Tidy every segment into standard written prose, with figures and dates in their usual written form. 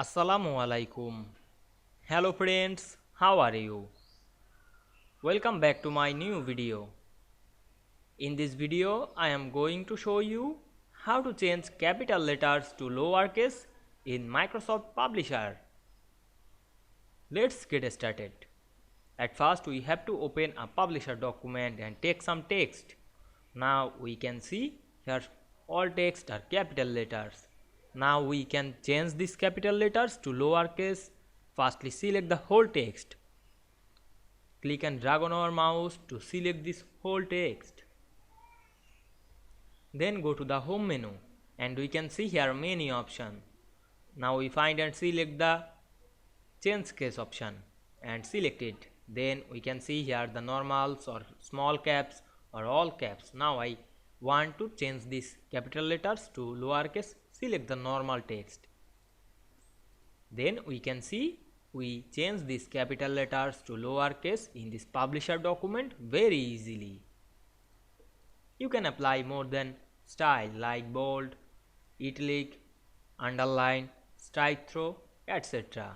Assalamu Walaikum. Hello friends, how are you? Welcome back to my new video. In this video, I am going to show you how to change capital letters to lowercase in Microsoft Publisher. Let's get started. At first, we have to open a Publisher document and take some text. Now we can see here all text are capital letters. Now we can change these capital letters to lowercase. Firstly, select the whole text. Click and drag on our mouse to select this whole text. Then go to the home menu and we can see here many options. Now we find and select the change case option and select it. Then we can see here the normals or small caps or all caps. Now I want to change these capital letters to lowercase. Select the normal text. Then we can see we change these capital letters to lowercase in this publisher document very easily. You can apply more than style like bold, italic, underline, strike through, etc.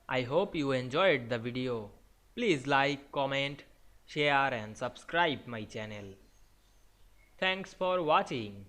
I hope you enjoyed the video. Please like, comment, share and subscribe my channel. Thanks for watching.